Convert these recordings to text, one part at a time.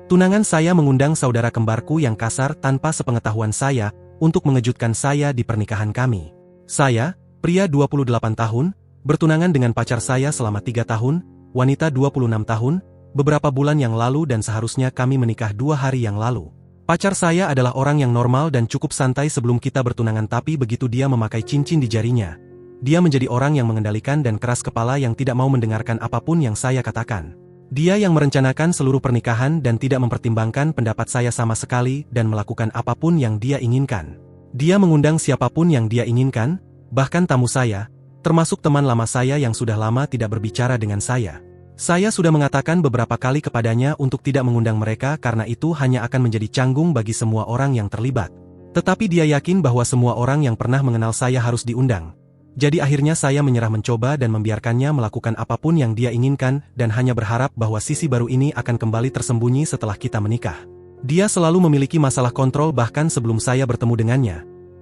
Tunangan saya mengundang saudara kembarku yang kasar tanpa sepengetahuan saya untuk mengejutkan saya di pernikahan kami. Saya, pria 28 tahun, bertunangan dengan pacar saya selama 3 tahun, wanita 26 tahun, beberapa bulan yang lalu dan seharusnya kami menikah 2 hari yang lalu. Pacar saya adalah orang yang normal dan cukup santai sebelum kita bertunangan, tapi begitu dia memakai cincin di jarinya, dia menjadi orang yang mengendalikan dan keras kepala yang tidak mau mendengarkan apapun yang saya katakan. Dia yang merencanakan seluruh pernikahan dan tidak mempertimbangkan pendapat saya sama sekali dan melakukan apapun yang dia inginkan. Dia mengundang siapapun yang dia inginkan, bahkan tamu saya, termasuk teman lama saya yang sudah lama tidak berbicara dengan saya. Saya sudah mengatakan beberapa kali kepadanya untuk tidak mengundang mereka karena itu hanya akan menjadi canggung bagi semua orang yang terlibat. Tetapi dia yakin bahwa semua orang yang pernah mengenal saya harus diundang. Jadi akhirnya saya menyerah mencoba dan membiarkannya melakukan apapun yang dia inginkan dan hanya berharap bahwa sisi baru ini akan kembali tersembunyi setelah kita menikah. Dia selalu memiliki masalah kontrol bahkan sebelum saya bertemu dengannya.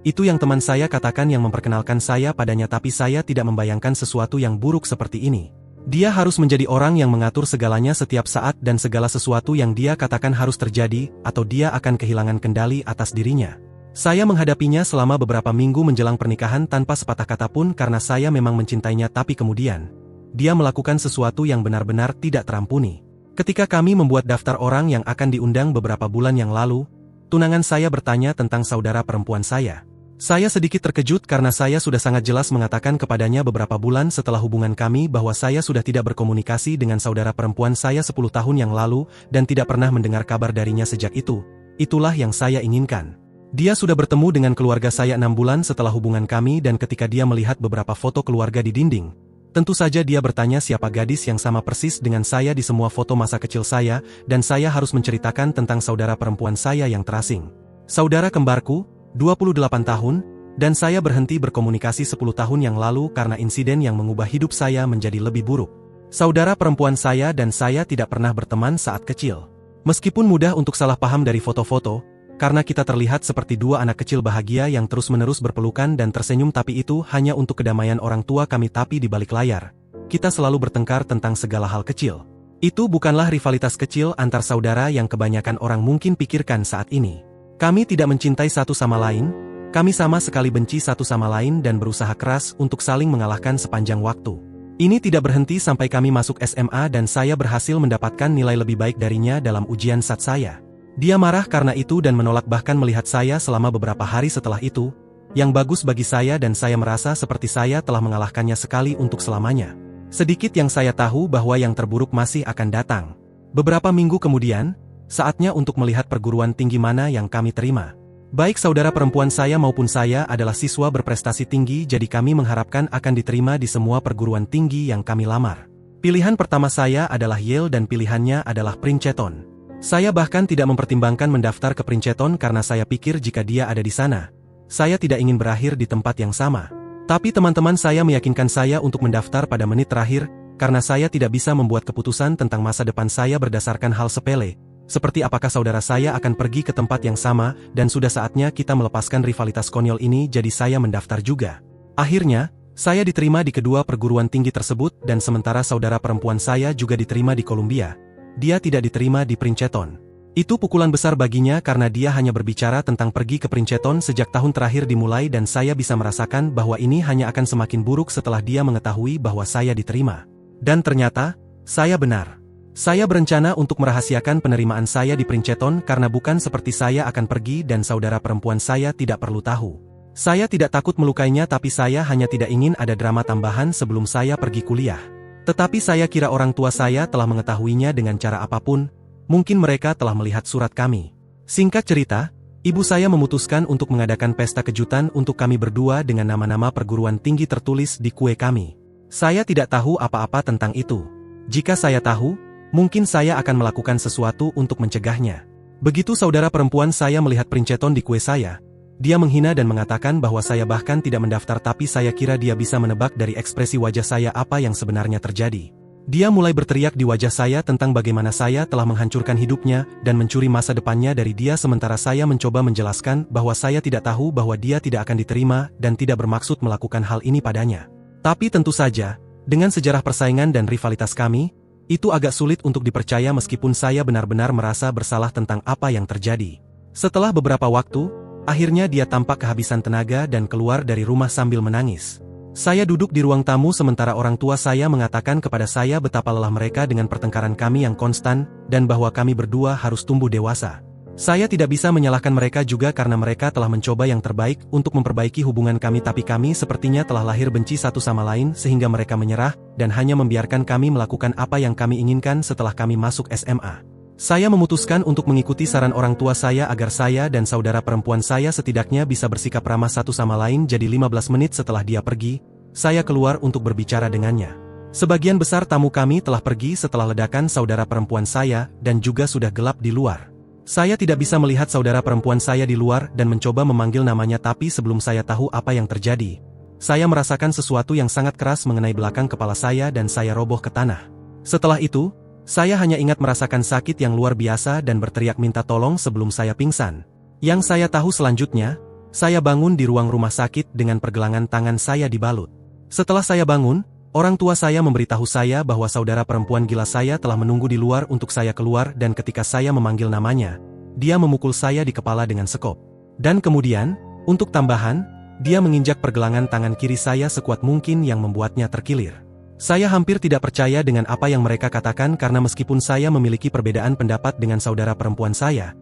Itu yang teman saya katakan yang memperkenalkan saya padanya, tapi saya tidak membayangkan sesuatu yang buruk seperti ini. Dia harus menjadi orang yang mengatur segalanya setiap saat dan segala sesuatu yang dia katakan harus terjadi atau dia akan kehilangan kendali atas dirinya. Saya menghadapinya selama beberapa minggu menjelang pernikahan tanpa sepatah kata pun karena saya memang mencintainya, tapi kemudian dia melakukan sesuatu yang benar-benar tidak terampuni. Ketika kami membuat daftar orang yang akan diundang beberapa bulan yang lalu, tunangan saya bertanya tentang saudara perempuan saya. Saya sedikit terkejut karena saya sudah sangat jelas mengatakan kepadanya beberapa bulan setelah hubungan kami bahwa saya sudah tidak berkomunikasi dengan saudara perempuan saya 10 tahun yang lalu dan tidak pernah mendengar kabar darinya sejak itu. Itulah yang saya inginkan. Dia sudah bertemu dengan keluarga saya 6 bulan setelah hubungan kami dan ketika dia melihat beberapa foto keluarga di dinding, tentu saja dia bertanya siapa gadis yang sama persis dengan saya di semua foto masa kecil saya dan saya harus menceritakan tentang saudara perempuan saya yang terasing. Saudara kembarku, 28 tahun, dan saya berhenti berkomunikasi 10 tahun yang lalu karena insiden yang mengubah hidup saya menjadi lebih buruk. Saudara perempuan saya dan saya tidak pernah berteman saat kecil. Meskipun mudah untuk salah paham dari foto-foto, karena kita terlihat seperti dua anak kecil bahagia yang terus-menerus berpelukan dan tersenyum, tapi itu hanya untuk kedamaian orang tua kami, tapi di balik layar, kita selalu bertengkar tentang segala hal kecil. Itu bukanlah rivalitas kecil antar saudara yang kebanyakan orang mungkin pikirkan saat ini. Kami tidak mencintai satu sama lain, kami sama sekali benci satu sama lain dan berusaha keras untuk saling mengalahkan sepanjang waktu. Ini tidak berhenti sampai kami masuk SMA dan saya berhasil mendapatkan nilai lebih baik darinya dalam ujian SAT saya. Dia marah karena itu dan menolak bahkan melihat saya selama beberapa hari setelah itu, yang bagus bagi saya dan saya merasa seperti saya telah mengalahkannya sekali untuk selamanya. Sedikit yang saya tahu bahwa yang terburuk masih akan datang. Beberapa minggu kemudian, saatnya untuk melihat perguruan tinggi mana yang kami terima. Baik saudara perempuan saya maupun saya adalah siswa berprestasi tinggi, jadi kami mengharapkan akan diterima di semua perguruan tinggi yang kami lamar. Pilihan pertama saya adalah Yale dan pilihannya adalah Princeton. Saya bahkan tidak mempertimbangkan mendaftar ke Princeton karena saya pikir jika dia ada di sana, saya tidak ingin berakhir di tempat yang sama. Tapi teman-teman saya meyakinkan saya untuk mendaftar pada menit terakhir, karena saya tidak bisa membuat keputusan tentang masa depan saya berdasarkan hal sepele, seperti apakah saudara saya akan pergi ke tempat yang sama, dan sudah saatnya kita melepaskan rivalitas konyol ini, jadi saya mendaftar juga. Akhirnya, saya diterima di kedua perguruan tinggi tersebut dan sementara saudara perempuan saya juga diterima di Columbia. Dia tidak diterima di Princeton. Itu pukulan besar baginya karena dia hanya berbicara tentang pergi ke Princeton sejak tahun terakhir dimulai dan saya bisa merasakan bahwa ini hanya akan semakin buruk setelah dia mengetahui bahwa saya diterima. Dan ternyata, saya benar. Saya berencana untuk merahasiakan penerimaan saya di Princeton karena bukan seperti saya akan pergi dan saudara perempuan saya tidak perlu tahu. Saya tidak takut melukainya, tapi saya hanya tidak ingin ada drama tambahan sebelum saya pergi kuliah. Tetapi saya kira orang tua saya telah mengetahuinya dengan cara apapun, mungkin mereka telah melihat surat kami. Singkat cerita, ibu saya memutuskan untuk mengadakan pesta kejutan untuk kami berdua dengan nama-nama perguruan tinggi tertulis di kue kami. Saya tidak tahu apa-apa tentang itu. Jika saya tahu, mungkin saya akan melakukan sesuatu untuk mencegahnya. Begitu saudara perempuan saya melihat Princeton di kue saya, dia menghina dan mengatakan bahwa saya bahkan tidak mendaftar, tapi saya kira dia bisa menebak dari ekspresi wajah saya apa yang sebenarnya terjadi. Dia mulai berteriak di wajah saya tentang bagaimana saya telah menghancurkan hidupnya dan mencuri masa depannya dari dia, sementara saya mencoba menjelaskan bahwa saya tidak tahu bahwa dia tidak akan diterima dan tidak bermaksud melakukan hal ini padanya. Tapi tentu saja, dengan sejarah persaingan dan rivalitas kami, Itu agak sulit untuk dipercaya meskipun saya benar-benar merasa bersalah tentang apa yang terjadi. Setelah beberapa waktu, akhirnya dia tampak kehabisan tenaga dan keluar dari rumah sambil menangis. Saya duduk di ruang tamu sementara orang tua saya mengatakan kepada saya betapa lelah mereka dengan pertengkaran kami yang konstan, dan bahwa kami berdua harus tumbuh dewasa. Saya tidak bisa menyalahkan mereka juga karena mereka telah mencoba yang terbaik untuk memperbaiki hubungan kami, tapi kami sepertinya telah lahir benci satu sama lain sehingga mereka menyerah dan hanya membiarkan kami melakukan apa yang kami inginkan setelah kami masuk SMA. Saya memutuskan untuk mengikuti saran orang tua saya agar saya dan saudara perempuan saya setidaknya bisa bersikap ramah satu sama lain. Jadi 15 menit setelah dia pergi, saya keluar untuk berbicara dengannya. Sebagian besar tamu kami telah pergi setelah ledakan saudara perempuan saya dan juga sudah gelap di luar. Saya tidak bisa melihat saudara perempuan saya di luar dan mencoba memanggil namanya, tapi sebelum saya tahu apa yang terjadi, saya merasakan sesuatu yang sangat keras mengenai belakang kepala saya dan saya roboh ke tanah. Setelah itu, saya hanya ingat merasakan sakit yang luar biasa dan berteriak minta tolong sebelum saya pingsan. Yang saya tahu selanjutnya, saya bangun di ruang rumah sakit dengan pergelangan tangan saya dibalut. Setelah saya bangun, orang tua saya memberitahu saya bahwa saudara perempuan gila saya telah menunggu di luar untuk saya keluar, dan ketika saya memanggil namanya, dia memukul saya di kepala dengan sekop. Dan kemudian, untuk tambahan, dia menginjak pergelangan tangan kiri saya sekuat mungkin yang membuatnya terkilir. Saya hampir tidak percaya dengan apa yang mereka katakan karena meskipun saya memiliki perbedaan pendapat dengan saudara perempuan saya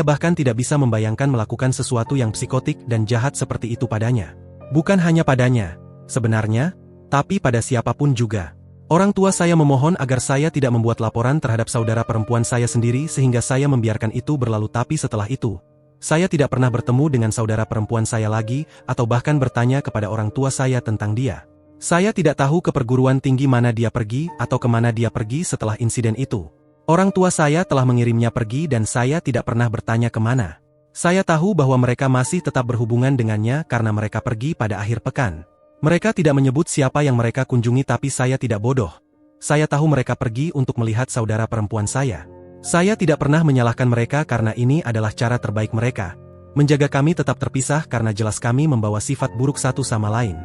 bahkan tidak bisa membayangkan melakukan sesuatu yang psikotik dan jahat seperti itu padanya. Bukan hanya padanya, sebenarnya, tapi pada siapapun juga. Orang tua saya memohon agar saya tidak membuat laporan terhadap saudara perempuan saya sendiri sehingga saya membiarkan itu berlalu, tapi setelah itu, saya tidak pernah bertemu dengan saudara perempuan saya lagi atau bahkan bertanya kepada orang tua saya tentang dia. Saya tidak tahu ke perguruan tinggi mana dia pergi atau kemana dia pergi setelah insiden itu. Orang tua saya telah mengirimnya pergi dan saya tidak pernah bertanya kemana. Saya tahu bahwa mereka masih tetap berhubungan dengannya karena mereka pergi pada akhir pekan. Mereka tidak menyebut siapa yang mereka kunjungi, tapi saya tidak bodoh. Saya tahu mereka pergi untuk melihat saudara perempuan saya. Saya tidak pernah menyalahkan mereka karena ini adalah cara terbaik mereka, menjaga kami tetap terpisah karena jelas kami membawa sifat buruk satu sama lain.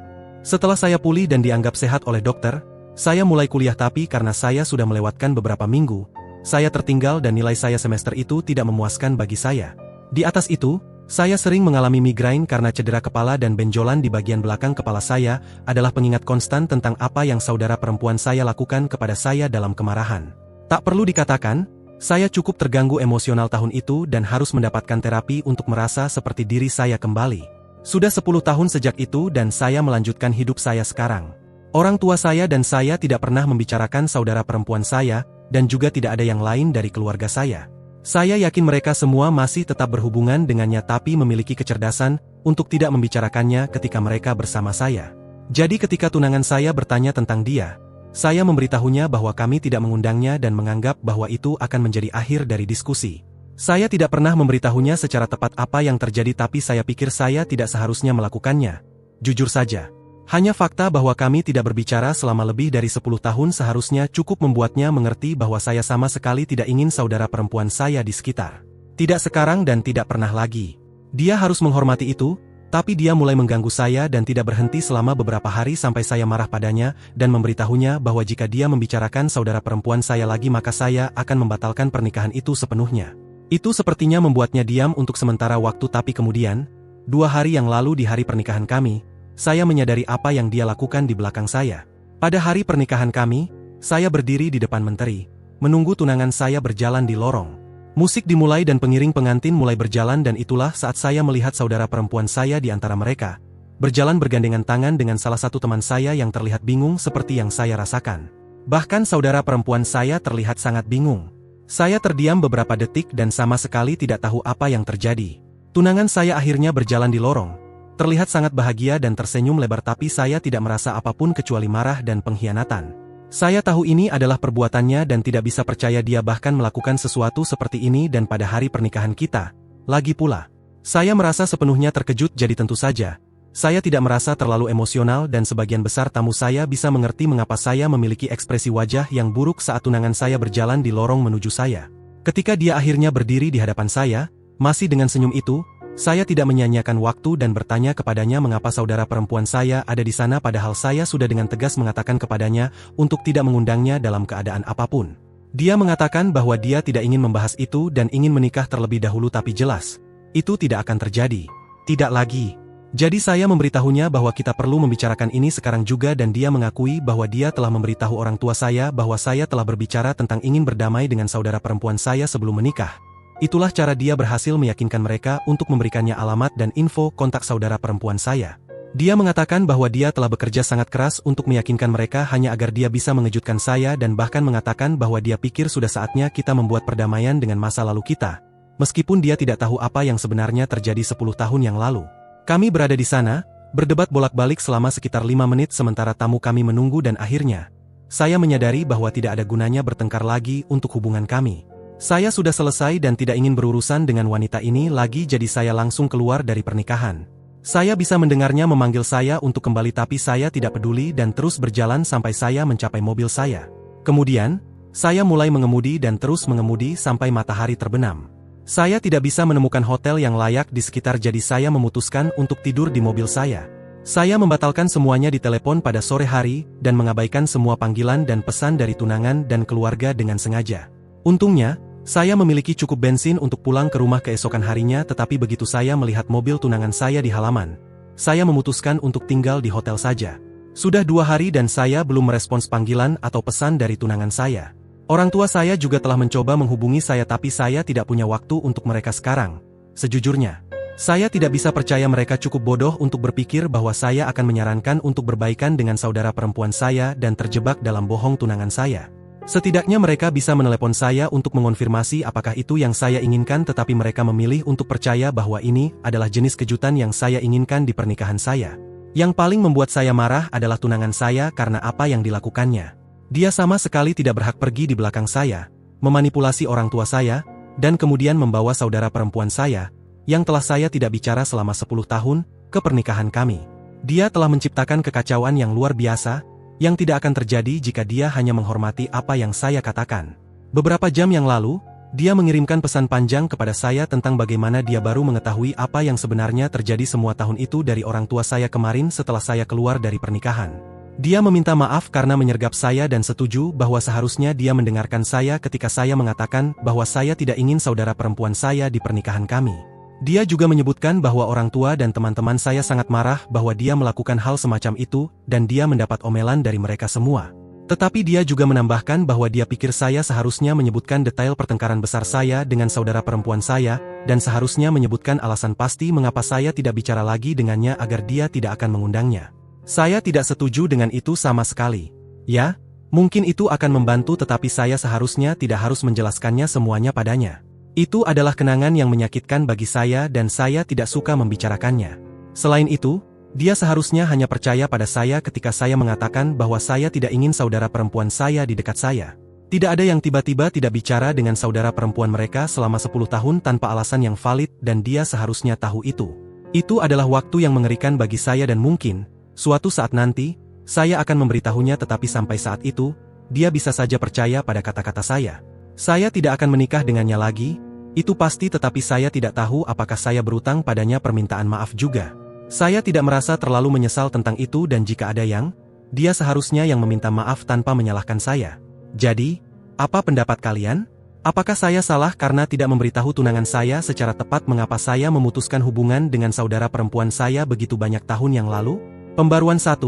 Setelah saya pulih dan dianggap sehat oleh dokter, saya mulai kuliah, tapi karena saya sudah melewatkan beberapa minggu, saya tertinggal dan nilai saya semester itu tidak memuaskan bagi saya. Di atas itu, saya sering mengalami migrain karena cedera kepala, dan benjolan di bagian belakang kepala saya adalah pengingat konstan tentang apa yang saudara perempuan saya lakukan kepada saya dalam kemarahan. Tak perlu dikatakan, saya cukup terganggu emosional tahun itu dan harus mendapatkan terapi untuk merasa seperti diri saya kembali. Sudah 10 tahun sejak itu dan saya melanjutkan hidup saya sekarang. Orang tua saya dan saya tidak pernah membicarakan saudara perempuan saya, dan juga tidak ada yang lain dari keluarga saya. Saya yakin mereka semua masih tetap berhubungan dengannya tapi memiliki kecerdasan untuk tidak membicarakannya ketika mereka bersama saya. Jadi ketika tunangan saya bertanya tentang dia, saya memberitahunya bahwa kami tidak mengundangnya dan menganggap bahwa itu akan menjadi akhir dari diskusi. Saya tidak pernah memberitahunya secara tepat apa yang terjadi, tapi saya pikir saya tidak seharusnya melakukannya. Jujur saja, hanya fakta bahwa kami tidak berbicara selama lebih dari 10 tahun seharusnya cukup membuatnya mengerti bahwa saya sama sekali tidak ingin saudara perempuan saya di sekitar. Tidak sekarang dan tidak pernah lagi. Dia harus menghormati itu, tapi dia mulai mengganggu saya dan tidak berhenti selama beberapa hari sampai saya marah padanya dan memberitahunya bahwa jika dia membicarakan saudara perempuan saya lagi maka saya akan membatalkan pernikahan itu sepenuhnya. Itu sepertinya membuatnya diam untuk sementara waktu, tapi kemudian, 2 hari yang lalu di hari pernikahan kami, saya menyadari apa yang dia lakukan di belakang saya. Pada hari pernikahan kami, saya berdiri di depan menteri, menunggu tunangan saya berjalan di lorong. Musik dimulai dan pengiring pengantin mulai berjalan, dan itulah saat saya melihat saudara perempuan saya di antara mereka, berjalan bergandengan tangan dengan salah satu teman saya yang terlihat bingung seperti yang saya rasakan. Bahkan saudara perempuan saya terlihat sangat bingung. Saya terdiam beberapa detik dan sama sekali tidak tahu apa yang terjadi. Tunangan saya akhirnya berjalan di lorong. Terlihat sangat bahagia dan tersenyum lebar, tapi saya tidak merasa apapun kecuali marah dan pengkhianatan. Saya tahu ini adalah perbuatannya dan tidak bisa percaya dia bahkan melakukan sesuatu seperti ini dan pada hari pernikahan kita. Lagi pula, saya merasa sepenuhnya terkejut, jadi tentu saja, saya tidak merasa terlalu emosional dan sebagian besar tamu saya bisa mengerti mengapa saya memiliki ekspresi wajah yang buruk saat tunangan saya berjalan di lorong menuju saya. Ketika dia akhirnya berdiri di hadapan saya, masih dengan senyum itu, Saya tidak menyia-nyiakan waktu dan bertanya kepadanya mengapa saudara perempuan saya ada di sana padahal saya sudah dengan tegas mengatakan kepadanya untuk tidak mengundangnya dalam keadaan apapun. Dia mengatakan bahwa dia tidak ingin membahas itu dan ingin menikah terlebih dahulu tapi jelas, itu tidak akan terjadi. Tidak lagi. Jadi saya memberitahunya bahwa kita perlu membicarakan ini sekarang juga dan dia mengakui bahwa dia telah memberitahu orang tua saya bahwa saya telah berbicara tentang ingin berdamai dengan saudara perempuan saya sebelum menikah. Itulah cara dia berhasil meyakinkan mereka untuk memberikannya alamat dan info kontak saudara perempuan saya. Dia mengatakan bahwa dia telah bekerja sangat keras untuk meyakinkan mereka hanya agar dia bisa mengejutkan saya dan bahkan mengatakan bahwa dia pikir sudah saatnya kita membuat perdamaian dengan masa lalu kita. Meskipun dia tidak tahu apa yang sebenarnya terjadi 10 tahun yang lalu. Kami berada di sana, berdebat bolak-balik selama sekitar 5 menit sementara tamu kami menunggu dan akhirnya, saya menyadari bahwa tidak ada gunanya bertengkar lagi untuk hubungan kami. Saya sudah selesai dan tidak ingin berurusan dengan wanita ini lagi jadi saya langsung keluar dari pernikahan. Saya bisa mendengarnya memanggil saya untuk kembali tapi saya tidak peduli dan terus berjalan sampai saya mencapai mobil saya. Kemudian, saya mulai mengemudi dan terus mengemudi sampai matahari terbenam. Saya tidak bisa menemukan hotel yang layak di sekitar jadi saya memutuskan untuk tidur di mobil saya. Saya membatalkan semuanya di telepon pada sore hari dan mengabaikan semua panggilan dan pesan dari tunangan dan keluarga dengan sengaja. Untungnya, saya memiliki cukup bensin untuk pulang ke rumah keesokan harinya tetapi begitu saya melihat mobil tunangan saya di halaman, saya memutuskan untuk tinggal di hotel saja. Sudah 2 hari dan saya belum merespons panggilan atau pesan dari tunangan saya. Orang tua saya juga telah mencoba menghubungi saya tapi saya tidak punya waktu untuk mereka sekarang. Sejujurnya, saya tidak bisa percaya mereka cukup bodoh untuk berpikir bahwa saya akan menyarankan untuk berbaikan dengan saudara perempuan saya dan terjebak dalam bohong tunangan saya. Setidaknya mereka bisa menelepon saya untuk mengonfirmasi apakah itu yang saya inginkan tetapi mereka memilih untuk percaya bahwa ini adalah jenis kejutan yang saya inginkan di pernikahan saya. Yang paling membuat saya marah adalah tunangan saya karena apa yang dilakukannya. Dia sama sekali tidak berhak pergi di belakang saya, memanipulasi orang tua saya, dan kemudian membawa saudara perempuan saya, yang telah saya tidak bicara selama 10 tahun, ke pernikahan kami. Dia telah menciptakan kekacauan yang luar biasa, yang tidak akan terjadi jika dia hanya menghormati apa yang saya katakan. Beberapa jam yang lalu, dia mengirimkan pesan panjang kepada saya tentang bagaimana dia baru mengetahui apa yang sebenarnya terjadi semua tahun itu dari orang tua saya kemarin setelah saya keluar dari pernikahan. Dia meminta maaf karena menyergap saya dan setuju bahwa seharusnya dia mendengarkan saya ketika saya mengatakan bahwa saya tidak ingin saudara perempuan saya di pernikahan kami. Dia juga menyebutkan bahwa orang tua dan teman-teman saya sangat marah bahwa dia melakukan hal semacam itu, dan dia mendapat omelan dari mereka semua. Tetapi dia juga menambahkan bahwa dia pikir saya seharusnya menyebutkan detail pertengkaran besar saya dengan saudara perempuan saya, dan seharusnya menyebutkan alasan pasti mengapa saya tidak bicara lagi dengannya agar dia tidak akan mengundangnya. Saya tidak setuju dengan itu sama sekali. Ya, mungkin itu akan membantu tetapi saya seharusnya tidak harus menjelaskannya semuanya padanya. Itu adalah kenangan yang menyakitkan bagi saya dan saya tidak suka membicarakannya. Selain itu, dia seharusnya hanya percaya pada saya ketika saya mengatakan bahwa saya tidak ingin saudara perempuan saya di dekat saya. Tidak ada yang tiba-tiba tidak bicara dengan saudara perempuan mereka selama 10 tahun tanpa alasan yang valid dan dia seharusnya tahu itu. Itu adalah waktu yang mengerikan bagi saya dan mungkin, suatu saat nanti, saya akan memberitahunya tetapi sampai saat itu, dia bisa saja percaya pada kata-kata saya. Saya tidak akan menikah dengannya lagi, itu pasti tetapi saya tidak tahu apakah saya berutang padanya permintaan maaf juga. Saya tidak merasa terlalu menyesal tentang itu dan jika ada yang, dia seharusnya yang meminta maaf tanpa menyalahkan saya. Jadi, apa pendapat kalian? Apakah saya salah karena tidak memberitahu tunangan saya secara tepat mengapa saya memutuskan hubungan dengan saudara perempuan saya begitu banyak tahun yang lalu? Pembaruan 1,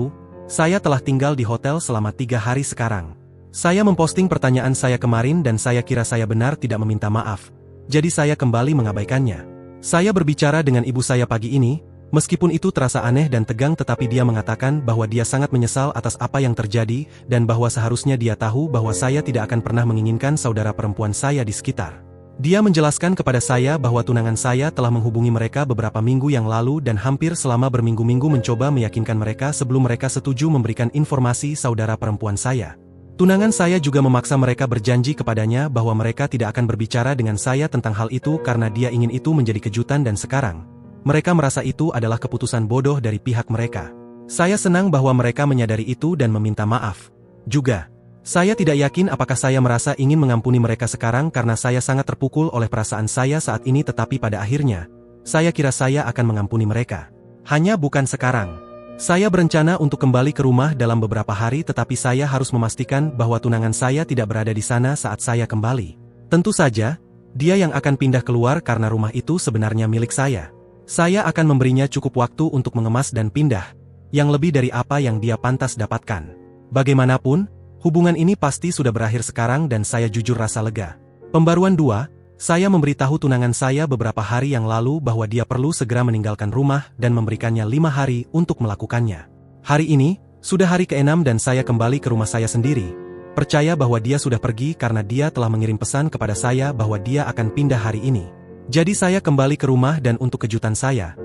saya telah tinggal di hotel selama 3 hari sekarang. Saya memposting pertanyaan saya kemarin dan saya kira saya benar tidak meminta maaf. Jadi saya kembali mengabaikannya. Saya berbicara dengan ibu saya pagi ini, meskipun itu terasa aneh dan tegang tetapi dia mengatakan bahwa dia sangat menyesal atas apa yang terjadi dan bahwa seharusnya dia tahu bahwa saya tidak akan pernah menginginkan saudara perempuan saya di sekitar. Dia menjelaskan kepada saya bahwa tunangan saya telah menghubungi mereka beberapa minggu yang lalu dan hampir selama berminggu-minggu mencoba meyakinkan mereka sebelum mereka setuju memberikan informasi saudara perempuan saya. Tunangan saya juga memaksa mereka berjanji kepadanya bahwa mereka tidak akan berbicara dengan saya tentang hal itu karena dia ingin itu menjadi kejutan dan sekarang, mereka merasa itu adalah keputusan bodoh dari pihak mereka. Saya senang bahwa mereka menyadari itu dan meminta maaf. Juga, saya tidak yakin apakah saya merasa ingin mengampuni mereka sekarang karena saya sangat terpukul oleh perasaan saya saat ini tetapi pada akhirnya, saya kira saya akan mengampuni mereka. Hanya bukan sekarang. Saya berencana untuk kembali ke rumah dalam beberapa hari, tetapi saya harus memastikan bahwa tunangan saya tidak berada di sana saat saya kembali. Tentu saja, dia yang akan pindah keluar karena rumah itu sebenarnya milik saya. Saya akan memberinya cukup waktu untuk mengemas dan pindah, yang lebih dari apa yang dia pantas dapatkan. Bagaimanapun, hubungan ini pasti sudah berakhir sekarang dan saya jujur rasa lega. Pembaruan 2, saya memberitahu tunangan saya beberapa hari yang lalu bahwa dia perlu segera meninggalkan rumah dan memberikannya 5 hari untuk melakukannya. Hari ini, sudah hari ke-6 dan saya kembali ke rumah saya sendiri. Percaya bahwa dia sudah pergi karena dia telah mengirim pesan kepada saya bahwa dia akan pindah hari ini. Jadi saya kembali ke rumah dan untuk kejutan saya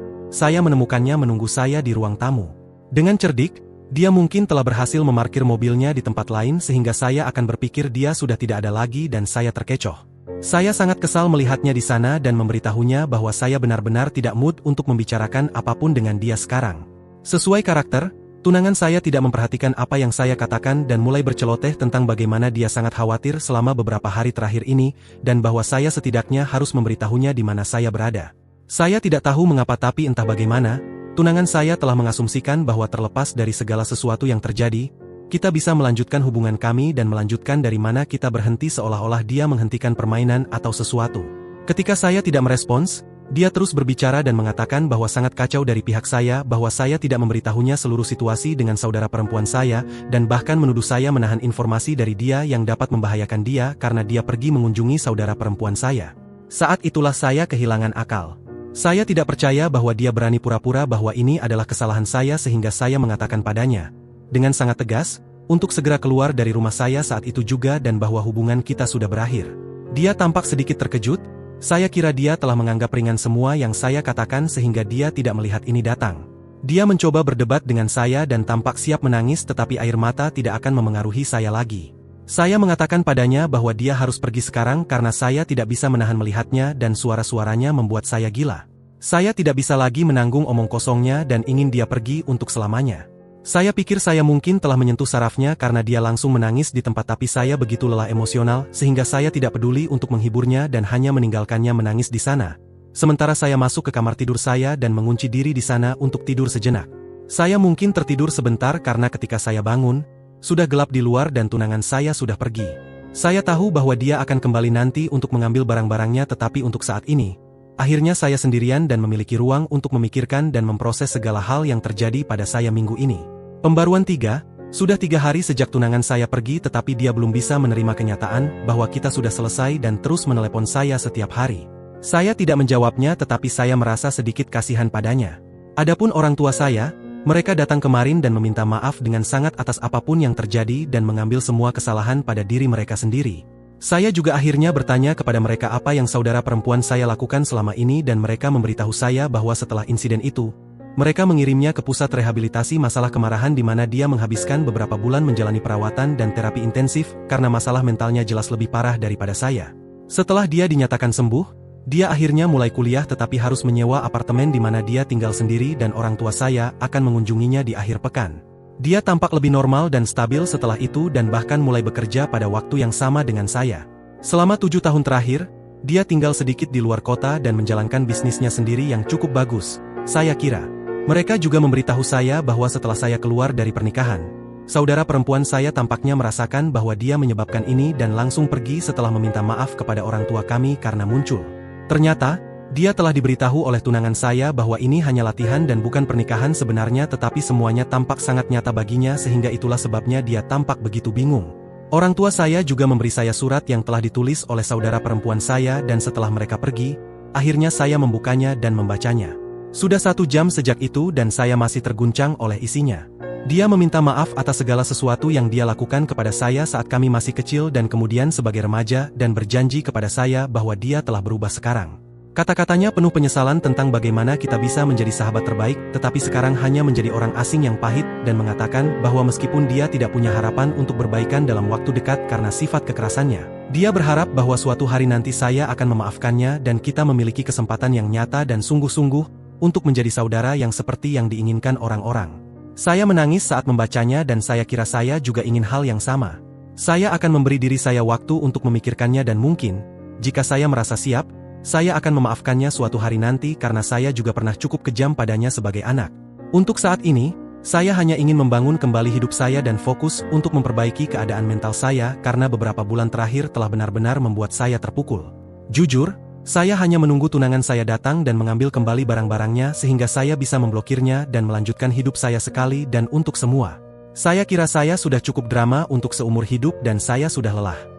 menemukannya menunggu saya di ruang tamu. Dengan cerdik, dia mungkin telah berhasil memarkir mobilnya di tempat lain sehingga saya akan berpikir dia sudah tidak ada lagi dan saya terkecoh. Saya sangat kesal melihatnya di sana dan memberitahunya bahwa saya benar-benar tidak mood untuk membicarakan apapun dengan dia sekarang. Sesuai karakter, tunangan saya tidak memperhatikan apa yang saya katakan dan mulai berceloteh tentang bagaimana dia sangat khawatir selama beberapa hari terakhir ini, dan bahwa saya setidaknya harus memberitahunya di mana saya berada. Saya tidak tahu mengapa, tapi entah bagaimana, tunangan saya telah mengasumsikan bahwa terlepas dari segala sesuatu yang terjadi, kita bisa melanjutkan hubungan kami dan melanjutkan dari mana kita berhenti, seolah-olah dia menghentikan permainan atau sesuatu. Ketika saya tidak merespons, dia terus berbicara dan mengatakan bahwa sangat kacau dari pihak saya, bahwa saya tidak memberitahunya seluruh situasi dengan saudara perempuan saya, dan bahkan menuduh saya menahan informasi dari dia yang dapat membahayakan dia karena dia pergi mengunjungi saudara perempuan saya. Saat itulah saya kehilangan akal. Saya tidak percaya bahwa dia berani pura-pura bahwa ini adalah kesalahan saya sehingga saya mengatakan padanya dengan sangat tegas, untuk segera keluar dari rumah saya saat itu juga dan bahwa hubungan kita sudah berakhir. Dia tampak sedikit terkejut, saya kira dia telah menganggap ringan semua yang saya katakan sehingga dia tidak melihat ini datang. Dia mencoba berdebat dengan saya dan tampak siap menangis, tetapi air mata tidak akan memengaruhi saya lagi. Saya mengatakan padanya bahwa dia harus pergi sekarang karena saya tidak bisa menahan melihatnya dan suara-suaranya membuat saya gila. Saya tidak bisa lagi menanggung omong kosongnya dan ingin dia pergi untuk selamanya. Saya pikir saya mungkin telah menyentuh sarafnya karena dia langsung menangis di tempat, tapi saya begitu lelah emosional sehingga saya tidak peduli untuk menghiburnya dan hanya meninggalkannya menangis di sana. Sementara saya masuk ke kamar tidur saya dan mengunci diri di sana untuk tidur sejenak. Saya mungkin tertidur sebentar karena ketika saya bangun, sudah gelap di luar dan tunangan saya sudah pergi. Saya tahu bahwa dia akan kembali nanti untuk mengambil barang-barangnya, tetapi untuk saat ini, akhirnya saya sendirian dan memiliki ruang untuk memikirkan dan memproses segala hal yang terjadi pada saya minggu ini. Pembaruan 3, sudah 3 hari sejak tunangan saya pergi tetapi dia belum bisa menerima kenyataan bahwa kita sudah selesai dan terus menelepon saya setiap hari. Saya tidak menjawabnya tetapi saya merasa sedikit kasihan padanya. Adapun orang tua saya, mereka datang kemarin dan meminta maaf dengan sangat atas apapun yang terjadi dan mengambil semua kesalahan pada diri mereka sendiri. Saya juga akhirnya bertanya kepada mereka apa yang saudara perempuan saya lakukan selama ini dan mereka memberitahu saya bahwa setelah insiden itu, mereka mengirimnya ke pusat rehabilitasi masalah kemarahan di mana dia menghabiskan beberapa bulan menjalani perawatan dan terapi intensif karena masalah mentalnya jelas lebih parah daripada saya. Setelah dia dinyatakan sembuh, dia akhirnya mulai kuliah tetapi harus menyewa apartemen di mana dia tinggal sendiri dan orang tua saya akan mengunjunginya di akhir pekan. Dia tampak lebih normal dan stabil setelah itu dan bahkan mulai bekerja pada waktu yang sama dengan saya. Selama 7 tahun terakhir, dia tinggal sedikit di luar kota dan menjalankan bisnisnya sendiri yang cukup bagus, saya kira. Mereka juga memberitahu saya bahwa setelah saya keluar dari pernikahan, saudara perempuan saya tampaknya merasakan bahwa dia menyebabkan ini dan langsung pergi setelah meminta maaf kepada orang tua kami karena muncul. Ternyata, dia telah diberitahu oleh tunangan saya bahwa ini hanya latihan dan bukan pernikahan sebenarnya, tetapi semuanya tampak sangat nyata baginya sehingga itulah sebabnya dia tampak begitu bingung. Orang tua saya juga memberi saya surat yang telah ditulis oleh saudara perempuan saya dan setelah mereka pergi, akhirnya saya membukanya dan membacanya. Sudah 1 jam sejak itu dan saya masih terguncang oleh isinya. Dia meminta maaf atas segala sesuatu yang dia lakukan kepada saya saat kami masih kecil dan kemudian sebagai remaja dan berjanji kepada saya bahwa dia telah berubah sekarang. Kata-katanya penuh penyesalan tentang bagaimana kita bisa menjadi sahabat terbaik tetapi sekarang hanya menjadi orang asing yang pahit dan mengatakan bahwa meskipun dia tidak punya harapan untuk berbaikan dalam waktu dekat karena sifat kekerasannya, dia berharap bahwa suatu hari nanti saya akan memaafkannya dan kita memiliki kesempatan yang nyata dan sungguh-sungguh untuk menjadi saudara yang seperti yang diinginkan orang-orang. Saya menangis saat membacanya dan saya kira saya juga ingin hal yang sama. Saya akan memberi diri saya waktu untuk memikirkannya dan mungkin, jika saya merasa siap, saya akan memaafkannya suatu hari nanti karena saya juga pernah cukup kejam padanya sebagai anak. Untuk saat ini, saya hanya ingin membangun kembali hidup saya dan fokus untuk memperbaiki keadaan mental saya karena beberapa bulan terakhir telah benar-benar membuat saya terpukul. Jujur, saya hanya menunggu tunangan saya datang dan mengambil kembali barang-barangnya sehingga saya bisa memblokirnya dan melanjutkan hidup saya sekali dan untuk semua. Saya kira saya sudah cukup drama untuk seumur hidup dan saya sudah lelah.